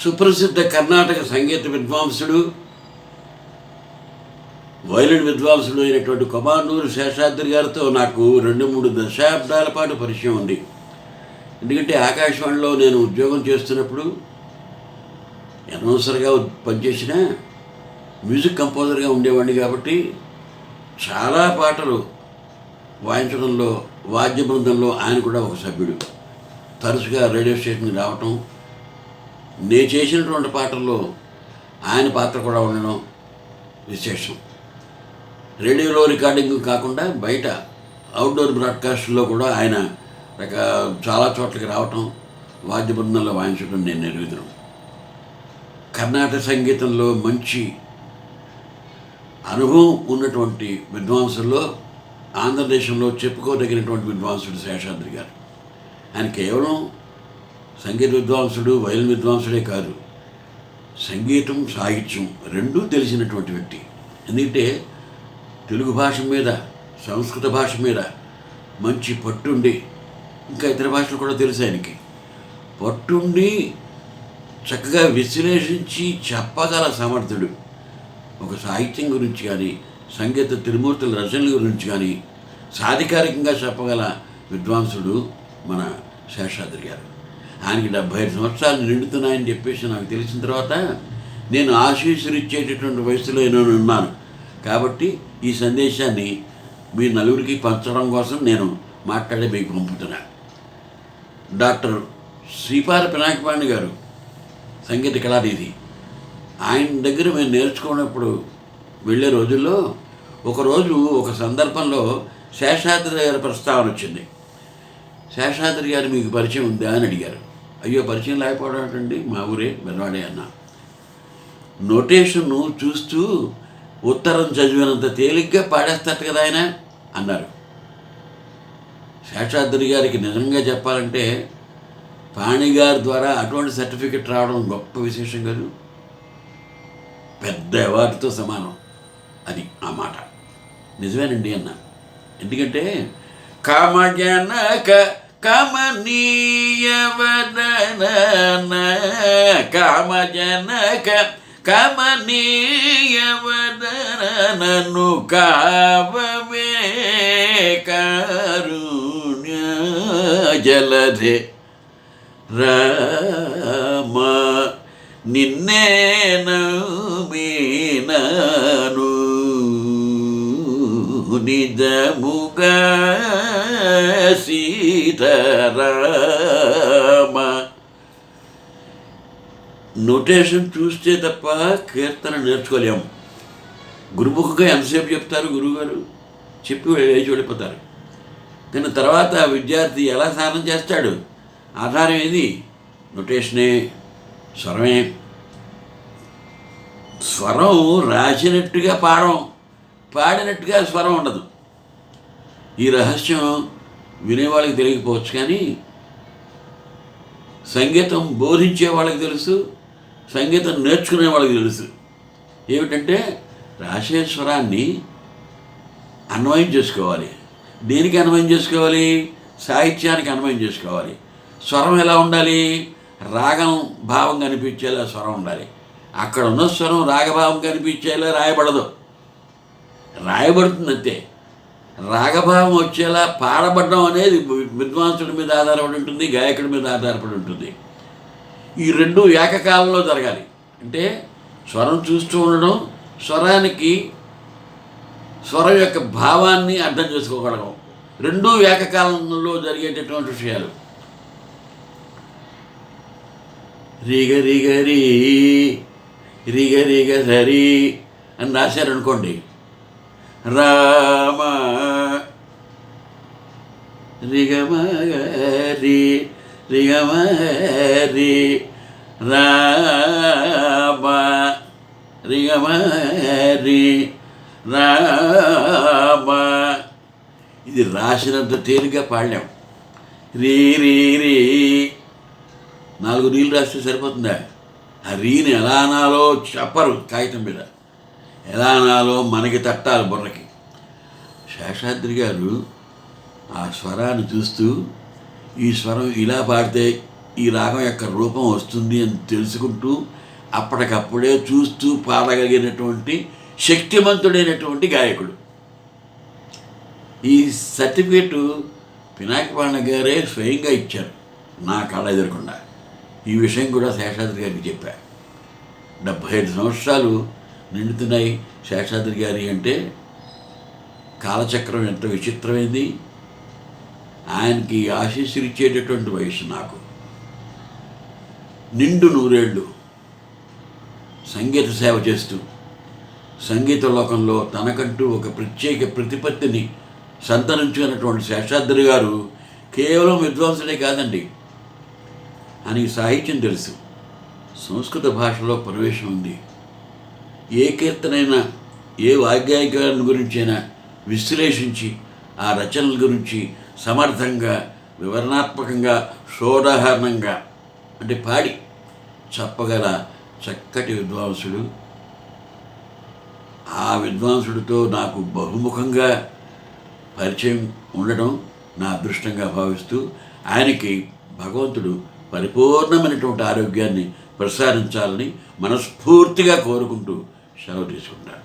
సుప్రసిద్ధ కర్ణాటక సంగీత విద్వాంసుడు, వైలిన్ విద్వాంసుడు అయినటువంటి కొమాండూరు శేషాద్రి గారితో నాకు 2-3 దశాబ్దాల పాటు పరిచయం ఉంది. ఎందుకంటే ఆకాశవాణిలో నేను ఉద్యోగం చేస్తున్నప్పుడు అనౌన్సర్గా పనిచేసిన మ్యూజిక్ కంపోజర్గా ఉండేవాడిని కాబట్టి చాలా పాటలు వాయించడంలో వాద్య బృందంలో ఆయన కూడా ఒక సభ్యుడు. తరచుగా రేడియో స్టేషన్కి రావటం, నేను చేసినటువంటి పాటల్లో ఆయన పాత్ర కూడా ఉండడం విశేషం. రేడియోలో రికార్డింగ్ కాకుండా బయట అవుట్డోర్ బ్రాడ్కాస్ట్లో కూడా ఆయన చాలా చోట్లకి రావటం, వాద్య బృందంలో వాయించడం నేను ఎరుగుతున్నాను. కర్ణాటక సంగీతంలో మంచి అనుభవం ఉన్నటువంటి విద్వాంసుల్లో ఆంధ్రదేశంలో చెప్పుకోదగినటువంటి విద్వాంసుడు శేషాద్రి గారు. ఆయన కేవలం సంగీత విద్వాంసుడు, వైలిన్ విద్వాంసుడే కాదు, సంగీతం సాహిత్యం రెండూ తెలిసినటువంటి వ్యక్తి. ఎందుకంటే తెలుగు భాష మీద, సంస్కృత భాష మీద మంచి పట్టుండి, ఇంకా ఇతర భాషలు కూడా తెలుసు ఆయనకి, పట్టుండి చక్కగా విశ్లేషించి చెప్పగల సమర్థుడు. ఒక సాహిత్యం గురించి కానీ, సంగీత త్రిమూర్తుల రచనల గురించి కానీ సాధికారికంగా చెప్పగల విద్వాంసుడు మన శేషాద్రి గారు. ఆయనకి 75 సంవత్సరాలు నిండుతున్నాయని చెప్పేసి నాకు తెలిసిన తర్వాత నేను ఆశీస్సులు ఇచ్చేటటువంటి వయసులో నేను ఉన్నాను. కాబట్టి ఈ సందేశాన్ని మీ నలుగురికి పంచడం కోసం నేను మాట్లాడే మీకు పంపుతున్నాను. డాక్టర్ శ్రీపాద పినాకిపాణి గారు సంగీత కళానిధి. ఆయన దగ్గర మేము నేర్చుకున్నప్పుడు వెళ్ళే రోజుల్లో ఒకరోజు ఒక సందర్భంలో శేషాద్రి గారి ప్రస్తావన వచ్చింది. శేషాద్రి గారు మీకు పరిచయం ఉందా అని అడిగారు. అయ్యో, పరిచయం లేకపోవడం ఏంటండి, మా ఊరే బెల్వాడే అన్నా. నోటేషన్ను చూస్తూ ఉత్తరం చదివినంత తేలిగ్గా పాడేస్తారు కదా ఆయన అన్నారు. శేషాద్రి గారికి నిజంగా చెప్పాలంటే పాణి గారి ద్వారా అటువంటి సర్టిఫికెట్ రావడం గొప్ప విశేషం కాదు, పెద్ద అవార్డుతో సమానం. అది ఆ మాట నిజమేనండి అన్న. ఎందుకంటే కామజనక కమనీయవదన, కామజనక కమనీయవదనను కావవే కారుణ్య జలధే రామ, నిన్నేను మీనను నిజముగా సీతారామ. నోటేషన్ చూస్తే తప్ప కీర్తన నేర్చుకోలేము. గురుముఖంగా ఎంతసేపు చెప్తారు గురువుగారు, చెప్పి లేచి వెళ్ళిపోతారు. కానీ తర్వాత విద్యార్థి ఎలా సాధన చేస్తాడు, ఆధారం ఏది? నోటేషనే, స్వరమే. స్వరం రాసినట్టుగా పాడం, పాడినట్టుగా స్వరం ఉండదు. ఈ రహస్యం వినేవాళ్ళకి తెలియకపోవచ్చు, కానీ సంగీతం బోధించే వాళ్ళకి తెలుసు, సంగీతం నేర్చుకునే వాళ్ళకి తెలుసు. ఏమిటంటే రాసే స్వరాన్ని అన్వయం చేసుకోవాలి. దేనికి అన్వయం చేసుకోవాలి? సాహిత్యానికి అన్వయం చేసుకోవాలి. స్వరం ఎలా ఉండాలి? రాగం భావం కనిపించేలా స్వరం ఉండాలి. అక్కడ ఉన్న స్వరం రాగభావం కనిపించేలా రాయబడదు, రాయబడుతుంది అంతే. రాగభావం వచ్చేలా పాడబడడం అనేది విద్వాంసుడి మీద ఆధారపడి ఉంటుంది, గాయకుడి మీద ఆధారపడి ఉంటుంది. ఈ రెండు ఏకకాలంలో జరగాలి. అంటే స్వరం చూస్తూ ఉండడం, స్వరానికి స్వరం యొక్క భావాన్ని అర్థం చేసుకోగలగడం, రెండూ ఏకకాలంలో జరిగేటటువంటి విషయాలు. రిగ రిగ రీ రిగ రిగ సరి అని రాశారనుకోండి, రామ రిగమరి రిగమరి రామ రిగమరి రామ. ఇది రాసినంత తేలిగ్గా పాడలేం. రీ రీ రీ 4 రీలు రాస్తే సరిపోతుందా? ఆ రీని ఎలా అనాలో చెప్పరు కాగితం మీద, ఎలా అనాలో మనకి తట్టాలి బుర్రకి. శేషాద్రి గారు ఆ స్వరాన్ని చూస్తూ ఈ స్వరం ఇలా పాడితే ఈ రాగం యొక్క రూపం వస్తుంది అని తెలుసుకుంటూ అప్పటికప్పుడే చూస్తూ పాడగలిగినటువంటి శక్తిమంతుడైనటువంటి గాయకుడు. ఈ సర్టిఫికేటు పినాకి పాండే గారే స్వయంగా ఇచ్చారు నా కళ్ళ ఎదురకుండా. ఈ విషయం కూడా శేషాద్రి గారికి చెప్పా. 75 సంవత్సరాలు నిండుతున్నాయి శేషాద్రి గారి అంటే కాలచక్రం ఎంత విచిత్రమైంది. ఆయనకి ఆశీస్సులు ఇచ్చేటటువంటి వయసు నాకు. నిండు 100 ఏళ్ళు సంగీత సేవ చేస్తూ సంగీత లోకంలో తనకంటూ ఒక ప్రత్యేక ప్రతిపత్తిని సంతరించుకున్నటువంటి శేషాద్రి గారు కేవలం విద్వాంసుడే కాదండి. ఆయనకి సాహిత్యం తెలుసు, సంస్కృత భాషలో ప్రవేశం ఉంది. ఏ కీర్తనైనా ఏ వాగ్గేయకారుని గురించైనా విశ్లేషించి ఆ రచనల గురించి సమర్థంగా వివరణాత్మకంగా షోడాహరణంగా అంటే పాడి చెప్పగల చక్కటి విద్వాంసుడు. ఆ విద్వాంసుడితో నాకు బహుముఖంగా పరిచయం ఉండడం నా అదృష్టంగా భావిస్తూ ఆయనకి భగవంతుడు పరిపూర్ణమైనటువంటి ఆరోగ్యాన్ని ప్రసాదించాలని మనస్ఫూర్తిగా కోరుకుంటూ సెలవు తీసుకుంటాను.